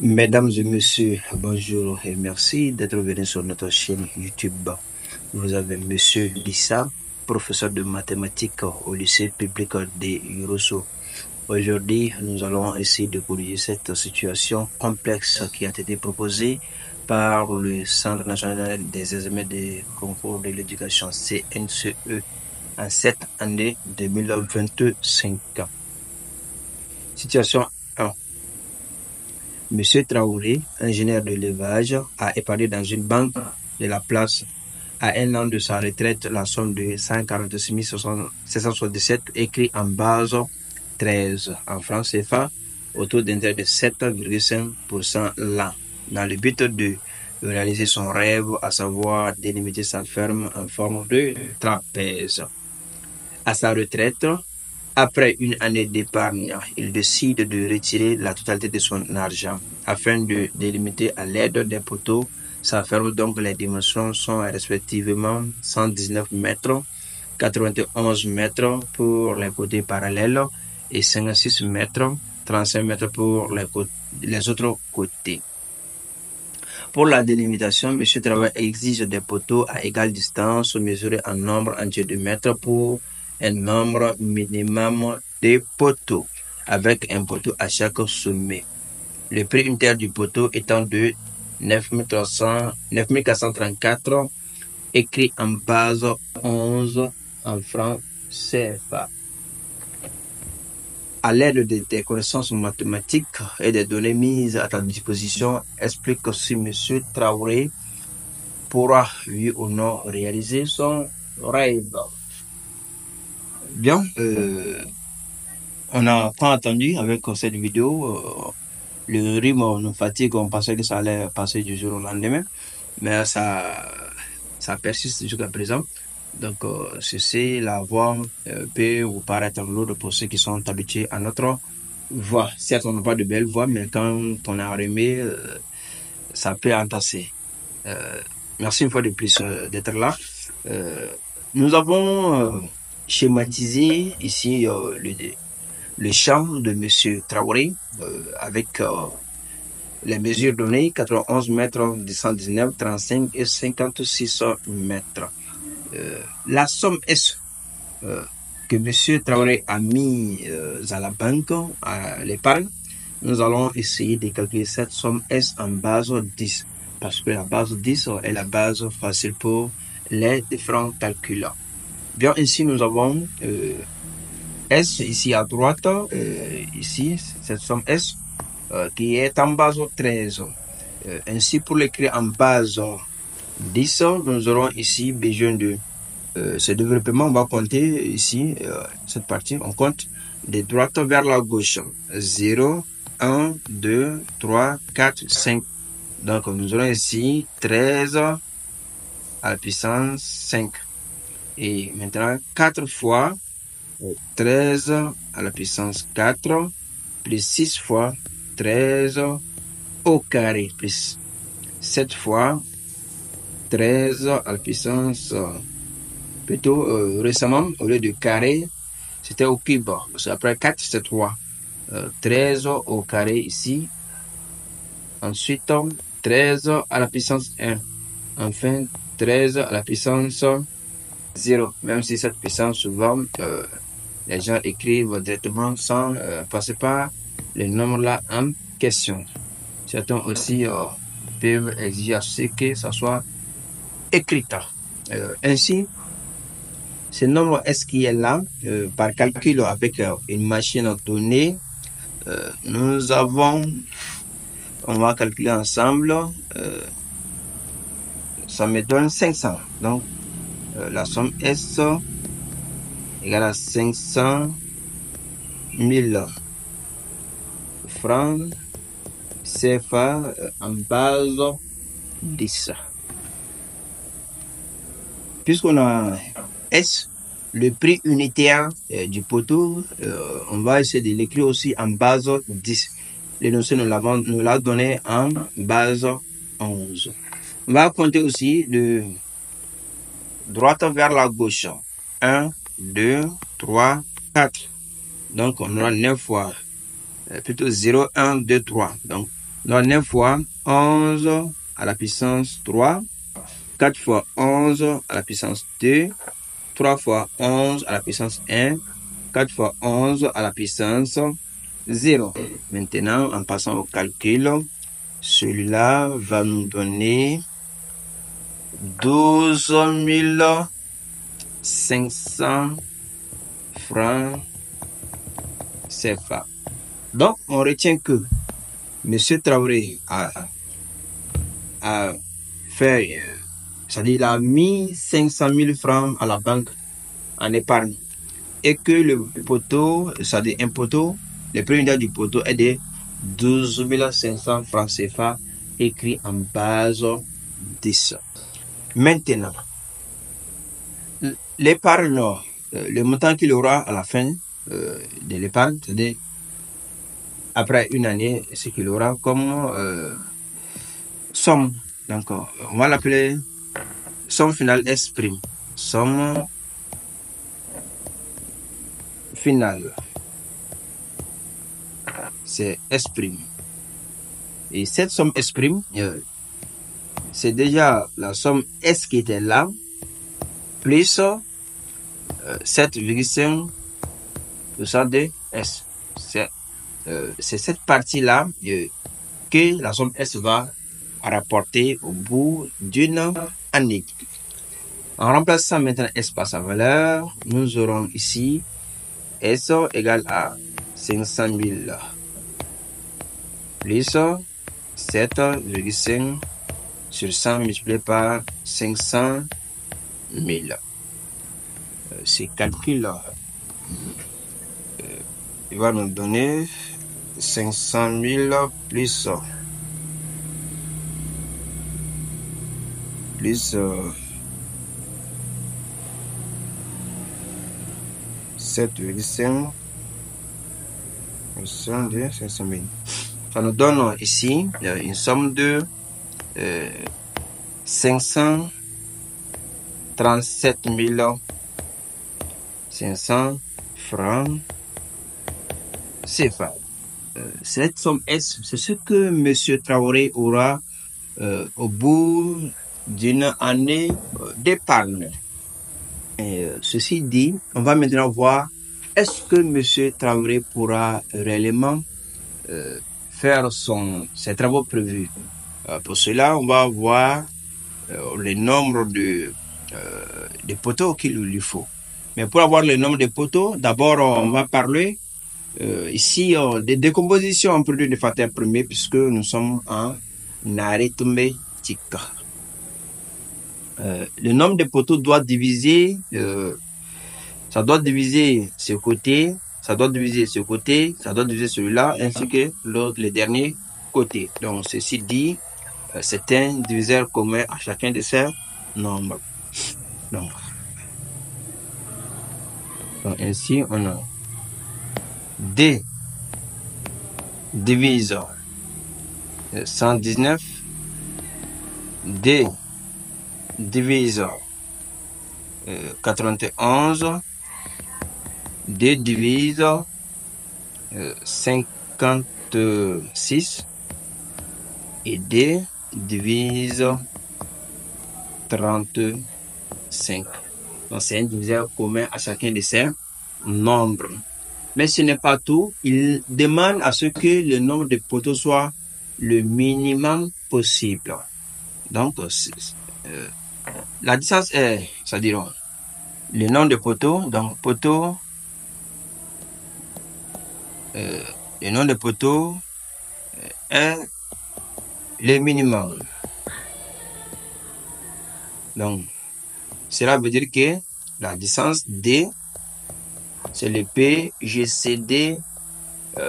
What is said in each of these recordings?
Mesdames et messieurs, bonjour et merci d'être venus sur notre chaîne YouTube. Vous avez monsieur Lissa, professeur de mathématiques au lycée public de Yuroso. Aujourd'hui, nous allons essayer de corriger cette situation complexe qui a été proposée par le Centre national des examens des concours de l'éducation CNCE en cette année 2025. Situation 1. Monsieur Traoré, ingénieur de l'élevage, a épargné dans une banque de la place à un an de sa retraite la somme de 146 777 écrit en base 13 en francs CFA au taux d'intérêt de 7,5% l'an, dans le but de réaliser son rêve, à savoir délimiter sa ferme en forme de trapèze. À sa retraite, après une année d'épargne, il décide de retirer la totalité de son argent afin de délimiter à l'aide des poteaux sa ferme. Donc les dimensions sont respectivement 119 mètres, 91 mètres pour les côtés parallèles et 56 mètres, 35 mètres pour les autres côtés. Pour la délimitation, M. Traoré exige des poteaux à égale distance mesurés en nombre entier de mètres pour un nombre minimum de poteaux, avec un poteau à chaque sommet. Le prix unitaire du poteau étant de 9434, écrit en base 11 en francs CFA. À l'aide de tes connaissances mathématiques et des données mises à ta disposition, explique si M. Traoré pourra, oui ou non, réaliser son rêve. Bien, on n'a pas entendu avec cette vidéo. Le rythme nous fatigue, on pensait que ça allait passer du jour au lendemain, mais ça persiste jusqu'à présent. Donc, ceci, la voix peut vous paraître lourde pour ceux qui sont habitués à notre voix. Certes, on n'a pas de belle voix, mais quand on est arrimé, ça peut entasser. Merci une fois de plus d'être là. Nous avons schématisé ici le champ de M. Traoré avec les mesures données 91 mètres, 119, 35 et 56 mètres. La somme S que M. Traoré a mis à la banque, à l'épargne, nous allons essayer de calculer cette somme S en base 10. Parce que la base 10 est la base facile pour les différents calculs. Bien, ici, nous avons S ici à droite, ici, cette somme S qui est en base 13. Ainsi, pour l'écrire en base 10, nous aurons ici besoin de ce développement. On va compter ici, cette partie, on compte de droite vers la gauche. 0, 1, 2, 3, 4, 5. Donc, nous aurons ici 13 à la puissance 5. Et maintenant, 4 fois 13 à la puissance 4, plus 6 fois 13 au carré, plus 7 fois 13 à la puissance, plutôt récemment, au lieu de carré, c'était au cube. Parce qu'après 4, c'est 3. 13 au carré ici. Ensuite, 13 à la puissance 1. Enfin, 13 à la puissance 0. Même si cette puissance, souvent, les gens écrivent directement sans passer par les nombres là en question. Certains aussi peuvent exiger que ça soit écrit. Ainsi, ce nombre S qui est là, par calcul avec une machine donnée, nous avons, on va calculer ensemble, ça me donne 500. Donc, la somme S égale à 500 000 francs CFA en base 10. Puisqu'on a S, le prix unitaire du poteau, on va essayer de l'écrire aussi en base 10. L'énoncé nous l'a donné en base 11. On va compter aussi de droite vers la gauche. 1, 2, 3, 4. Donc, on aura 9 fois, plutôt 0, 1, 2, 3. Donc, Donc 9 fois 11 à la puissance 3, 4 fois 11 à la puissance 2, 3 fois 11 à la puissance 1, 4 fois 11 à la puissance 0. Maintenant, en passant au calcul, celui-là va nous donner 12 500 francs CFA. Donc, on retient que M. Traoré a fait, c'est-à-dire il a mis 500 000 francs à la banque en épargne et que le poteau, c'est-à-dire un poteau, le prix unitaire du poteau est de 12 500 francs CFA écrit en base 10. Maintenant, l'épargne, le montant qu'il aura à la fin de l'épargne, c'est-à-dire après une année, ce qu'il aura comme somme. Donc, on va l'appeler somme finale S'. Somme finale, c'est S'. Et cette somme S', c'est déjà la somme S qui était là, plus 7,5% de S. C'est cette partie-là que la somme S va rapporter au bout d'une année. En remplaçant maintenant S par sa valeur, nous aurons ici S égale à 500 000 plus 7,5 sur 100 multiplié par 500 000. Ces calculs-là, il va nous donner 500 000 plus 7,5 de 500 000. Ça nous donne ici une somme de 537 500 francs CFA. Cette somme S, c'est ce que M. Traoré aura au bout d'une année d'épargne. Ceci dit, on va maintenant voir est-ce que M. Traoré pourra réellement faire ses travaux prévus. Pour cela, on va voir le nombre de poteaux qu'il lui faut. Mais pour avoir le nombre de poteaux, d'abord, on va parler ici de décomposition en produit de facteur premier puisque nous sommes en arithmétique. Le nombre de poteaux doit diviser, ça doit diviser ce côté, ça doit diviser ce côté, ça doit diviser celui-là, ainsi que le dernier côté. Donc, ceci dit, c'est un diviseur commun à chacun de ces nombres. Donc ainsi, on a D divise 119, D divise 91, D divise 56 et D divise 35. Donc c'est un diviseur commun à chacun de ces nombres. Mais ce n'est pas tout. Il demande à ce que le nombre de poteaux soit le minimum possible. Donc, la distance est, c'est-à-dire le nombre de poteaux. Donc, poteaux, le nombre de poteaux est le minimum. Donc, cela veut dire que la distance D, c'est le PGCD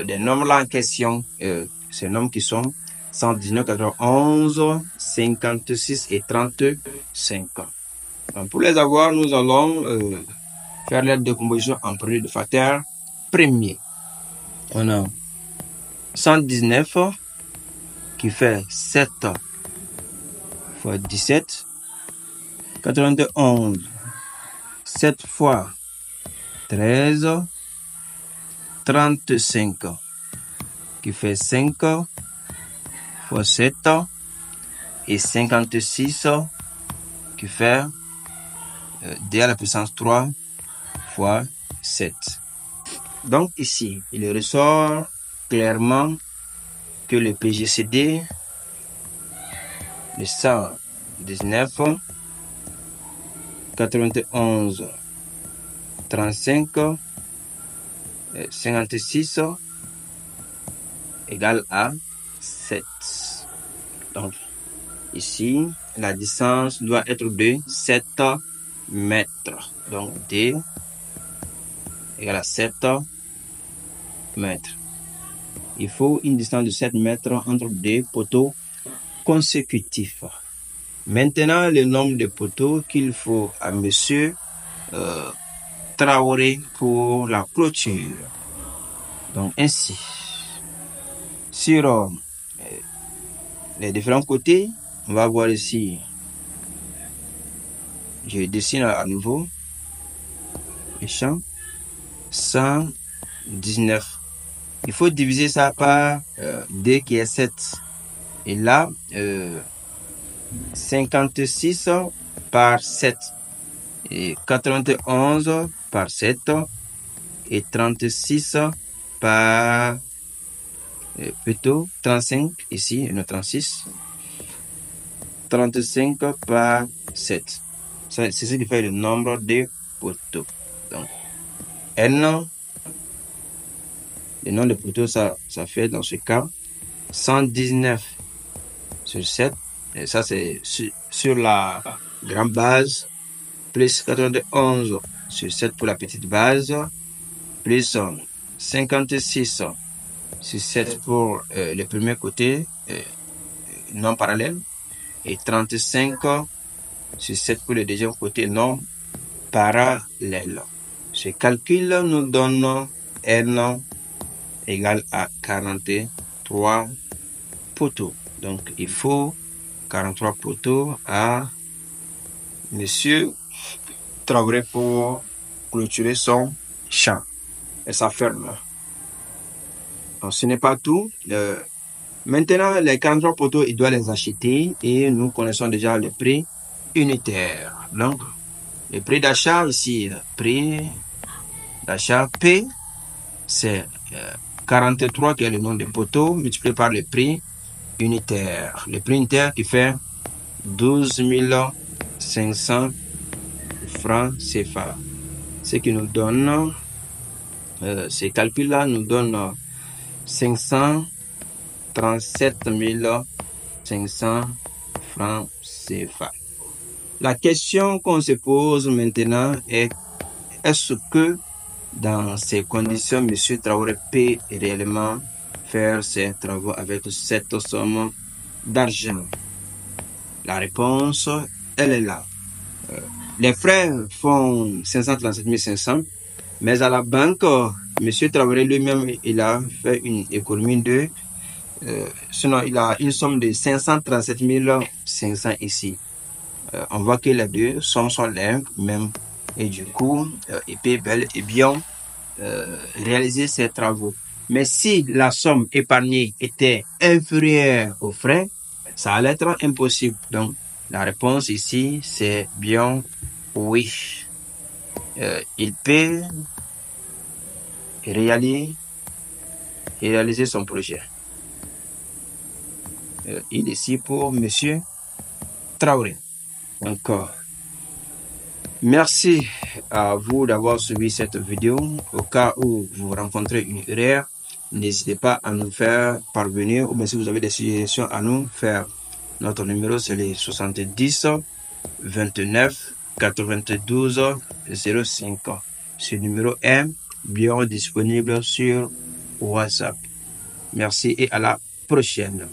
des nombres là en question. Ces nombres qui sont 119, 91, 56 et 35. Donc, pour les avoir, nous allons faire la décomposition en produit de facteur premier. On a 119 qui fait 7 fois 17, 91, 7 fois 13, 35 qui fait 5 fois 7 et 56 qui fait d à la puissance 3 fois 7. Donc ici, il ressort clairement que le PGCD de 119 91 35 56 égale à 7. Donc ici, la distance doit être de 7 mètres. Donc D égale à 7 mètres. Il faut une distance de 7 mètres entre deux poteaux consécutifs. Maintenant, le nombre de poteaux qu'il faut à monsieur Traoré pour la clôture. Donc ainsi, sur les différents côtés, on va voir ici, je dessine à nouveau le champ 119. Il faut diviser ça par D qui est 7. Et là, 56 par 7 et 91 par 7 et 36 par plutôt 35 ici, et non 36. 35 par 7. C'est ce qui fait le nombre de poteaux. Donc, N, le nombre de poteaux, ça fait dans ce cas 119 sur 7. Et ça, c'est sur la grande base, plus 91 sur 7 pour la petite base, plus 56 sur 7 pour le premier côté non parallèle, et 35 sur 7 pour le deuxième côté non parallèle. Ce calcul nous donne N égale à 43 poteaux. Donc, il faut 43 poteaux à monsieur Traoré pour clôturer son champ et sa ferme. Donc, ce n'est pas tout. Maintenant, les 43 poteaux, il doit les acheter et nous connaissons déjà le prix unitaire. Donc, le prix d'achat ici, prix d'achat P, c'est 43 qui est le nom des poteaux multiplié par le prix unitaire. Le prix unitaire qui fait 12 500 francs CFA. Ce qui nous donne, ces calculs-là nous donnent 537 500 francs CFA. La question qu'on se pose maintenant est, est-ce que dans ces conditions, M. Traoré peut réellement faire ses travaux avec cette somme d'argent? La réponse, elle est là. Les frais font 537 500, mais à la banque, M. Traoré lui-même, il a fait une économie de, sinon il a une somme de 537 500 ici. On voit que les deux sommes sont les mêmes et du coup, il peut bel et bien réaliser ses travaux. Mais si la somme épargnée était inférieure aux frais, ça allait être impossible. Donc, la réponse ici, c'est bien oui. Il peut réaliser son projet. Il est ici pour monsieur Traoré. Encore. Merci à vous d'avoir suivi cette vidéo. Au cas où vous rencontrez une erreur, n'hésitez pas à nous faire parvenir, ou bien si vous avez des suggestions à nous faire. Notre numéro, c'est le 70 29 92 05. Ce numéro est bien disponible sur WhatsApp. Merci et à la prochaine.